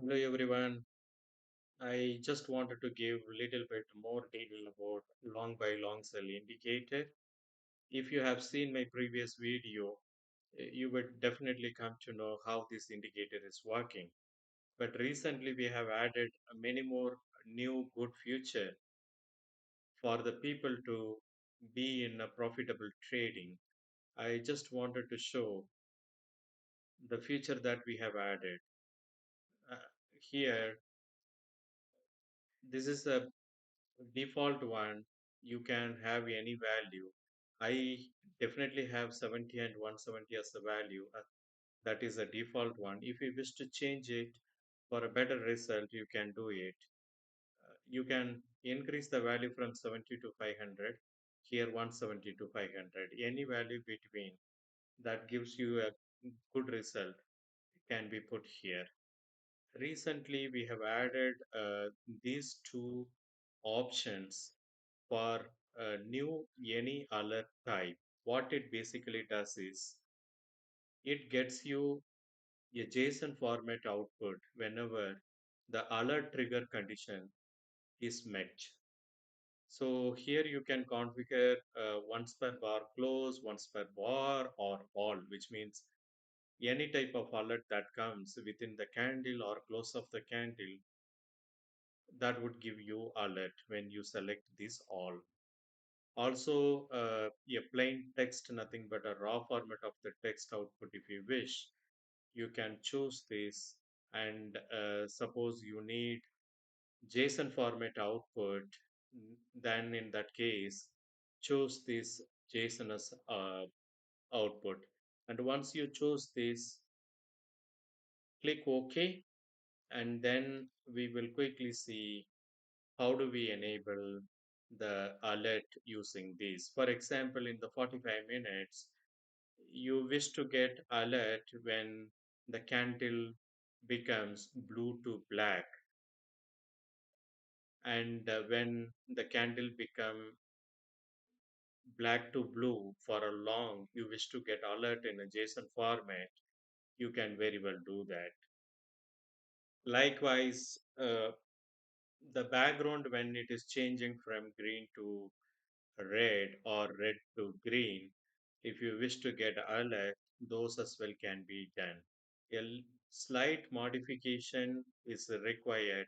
Hello everyone. I just wanted to give a little bit more detail about long buy long sell indicator. If you have seen my previous video, you would definitely come to know how this indicator is working. But recently we have added many more new good feature for the people to be in a profitable trading. I just wanted to show the feature that we have added. Uh, Here, this is a default one. You can have any value. I definitely have 70 and 170 as the value. That is a default one. If you wish to change it for a better result, you can do it. You can increase the value from 70 to 500. Here 170 to 500. Any value between that gives you a good result can be put here. Recently, we have added these two options for new any alert type. What it basically does is it gets you a JSON format output whenever the alert trigger condition is met. So here you can configure once per bar close, once per bar, or all, which means any type of alert that comes within the candle or close of the candle, that would give you alert when you select this all. Also, a plain text, nothing but a raw format of the text output. If you wish, you can choose this. And suppose you need JSON format output, then in that case, choose this JSON as output. And once you choose this, click OK, and then we will quickly see how do we enable the alert using this. For example, in the 45 minutes, you wish to get alert when the candle becomes blue to black, and when the candle become black to blue for a long, you wish to get alert in a JSON format, you can very well do that. Likewise, the background when it is changing from green to red or red to green, if you wish to get alert, those as well can be done. Slight modification is required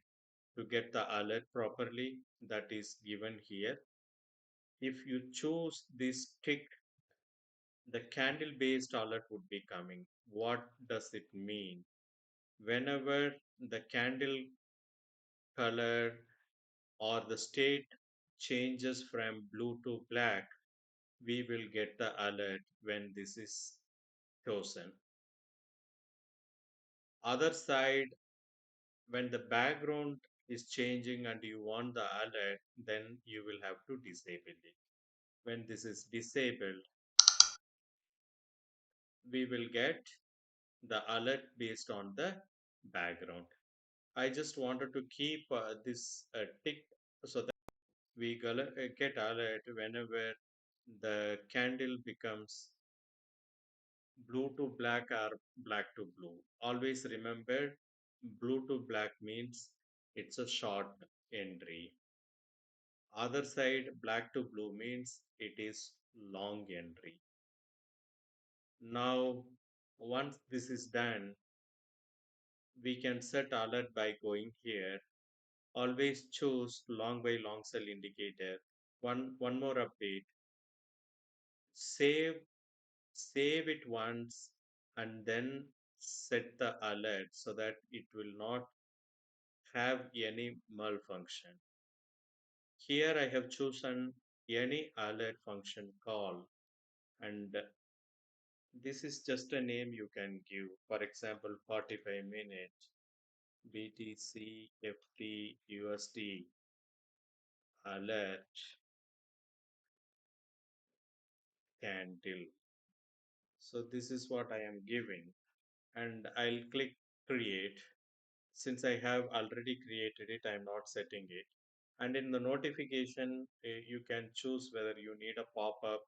to get the alert properly, that is given here. If you choose this tick, the candle based alert would be coming. What does it mean? Whenever the candle color or the state changes from blue to black, we will get the alert when this is chosen. Other side, when the background is changing and you want the alert, then you will have to disable it. When this is disabled, we will get the alert based on the background. I just wanted to keep this tick so that we get alert whenever the candle becomes blue to black or black to blue. Always remember, blue to black means it's a short entry. Other side, black to blue means it is long entry. Now, once this is done, we can set alert by going here. Always choose long by long sell indicator. One more update. Save save it once and then set the alert so that it will not have any malfunction. Here I have chosen any alert function call, and this is just a name you can give. For example, 45 minute BTC FT USD alert candle. So this is what I am giving, and I'll click create. Since I have already created it, I'm not setting it. And in the notification, you can choose whether you need a pop-up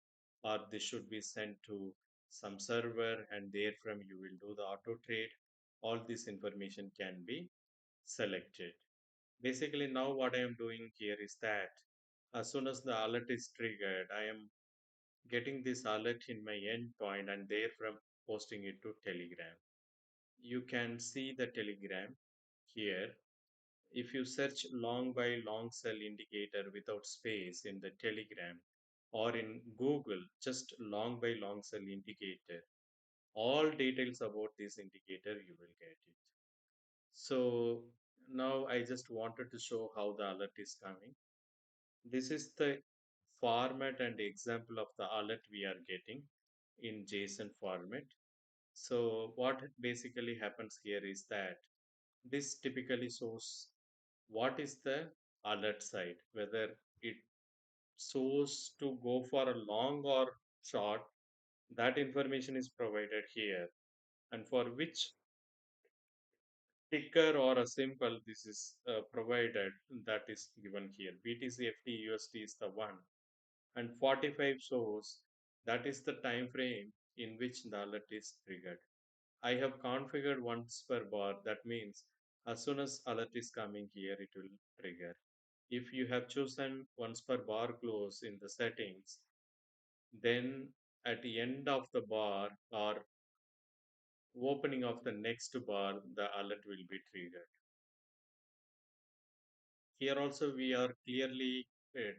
or this should be sent to some server and therefrom you will do the auto trade. All this information can be selected. Basically, now what I am doing here is that as soon as the alert is triggered, I am getting this alert in my endpoint and therefrom posting it to Telegram. You can see the Telegram here. If you search long buy long sell indicator without space in the Telegram or in Google, just long buy long sell indicator, all details about this indicator you will get it. So now I just wanted to show how the alert is coming. This is the format and example of the alert we are getting in JSON format. So what basically happens here is that this typically shows what is the alert side, whether it shows to go for a long or short, that information is provided here. And for which ticker or a symbol this is provided, that is given here. BTC FT USD is the one, and 45 shows that is the time frame in which the alert is triggered. I have configured once per bar. That means as soon as alert is coming here, it will trigger. If you have chosen once per bar close in the settings, then at the end of the bar or opening of the next bar, the alert will be triggered. Here also we are clearly uh,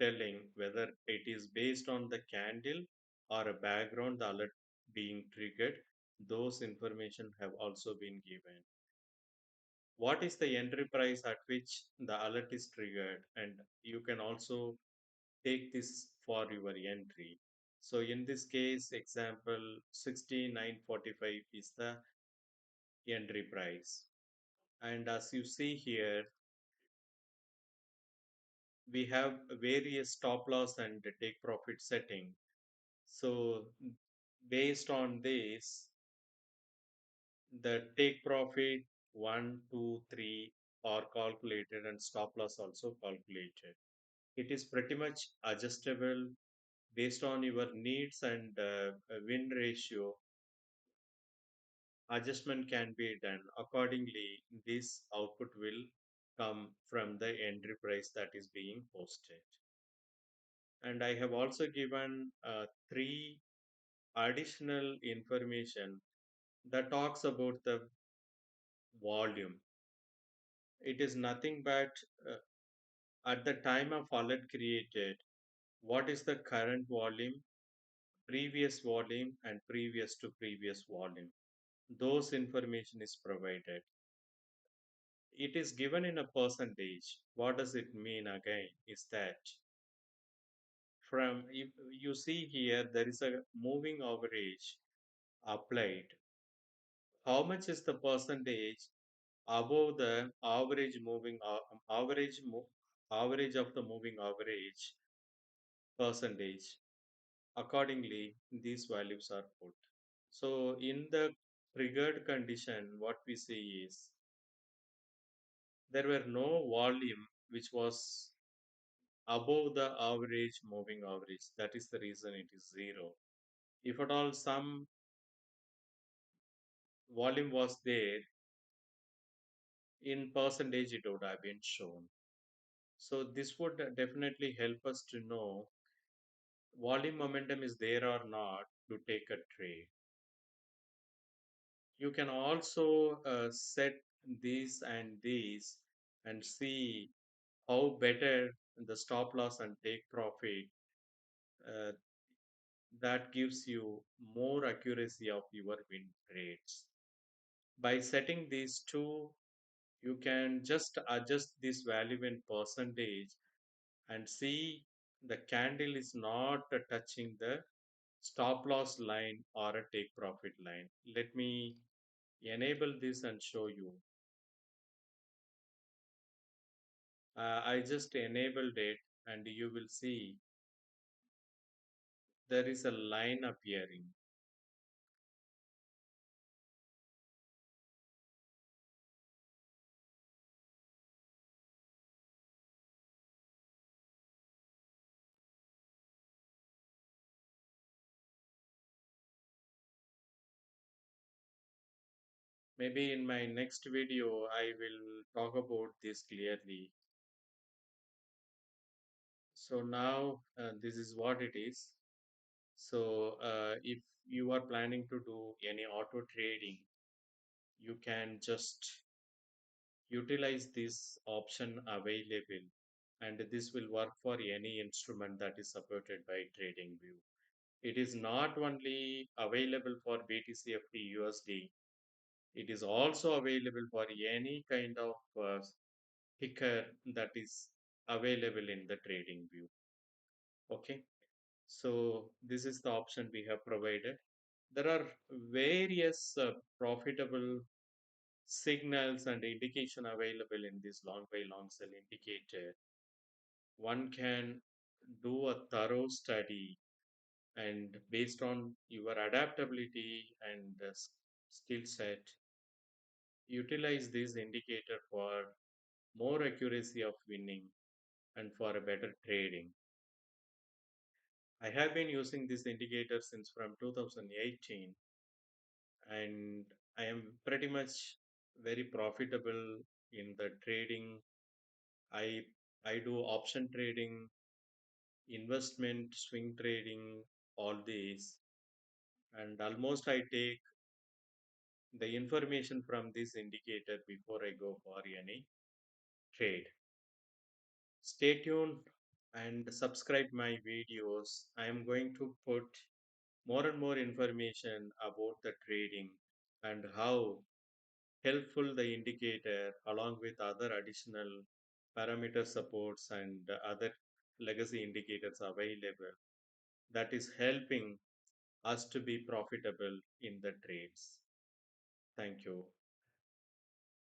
telling whether it is based on the candle or a background the alert being triggered. Those information have also been given. What is the entry price at which the alert is triggered, and you can also take this for your entry. So in this case example 69.45 is the entry price, and as you see here we have various stop loss and take profit setting. So based on this, the take profit 1, 2, 3 are calculated and stop loss also calculated. It is pretty much adjustable based on your needs, and win ratio adjustment can be done accordingly. This output will come from the entry price that is being posted. And I have also given three additional information that talks about the volume. It is nothing but at the time of alert created, what is the current volume, previous volume, and previous to previous volume. Those information is provided. It is given in a percentage. What does it mean again? Is that from, if you see here, there is a moving average applied. How much is the percentage above the average moving average of the moving average percentage? Accordingly, these values are put. So in the triggered condition, what we see is there were no volume which was above the average moving average. That is the reason it is 0. If at all some volume was there, in percentage it would have been shown. So this would definitely help us to know volume momentum is there or not to take a trade. You can also set these and these and see how better the stop loss and take profit, uh, that gives you more accuracy of your win rates. By setting these two, you can just adjust this value in percentage and see the candle is not touching the stop loss line or a take profit line. Let me enable this and show you. I just enabled it, and you will see there is a line appearing. Maybe in my next video, I will talk about this clearly. So now this is what it is. So if you are planning to do any auto trading, you can just utilize this option available, and this will work for any instrument that is supported by TradingView. It is not only available for BTCFT USD, it is also available for any kind of ticker that is available in the TradingView. Okay, so this is the option we have provided. There are various profitable signals and indication available in this long buy long sell indicator. One can do a thorough study, and based on your adaptability and skill set, utilize this indicator for more accuracy of winning and for a better trading. I have been using this indicator since from 2018, and I am pretty much very profitable in the trading. I I do option trading, investment, swing trading, all these, and almost I take the information from this indicator before I go for any trade. Stay tuned and subscribe my videos. I am going to put more and more information about the trading and how helpful the indicator along with other additional parameter supports and other legacy indicators available that is helping us to be profitable in the trades. Thank you.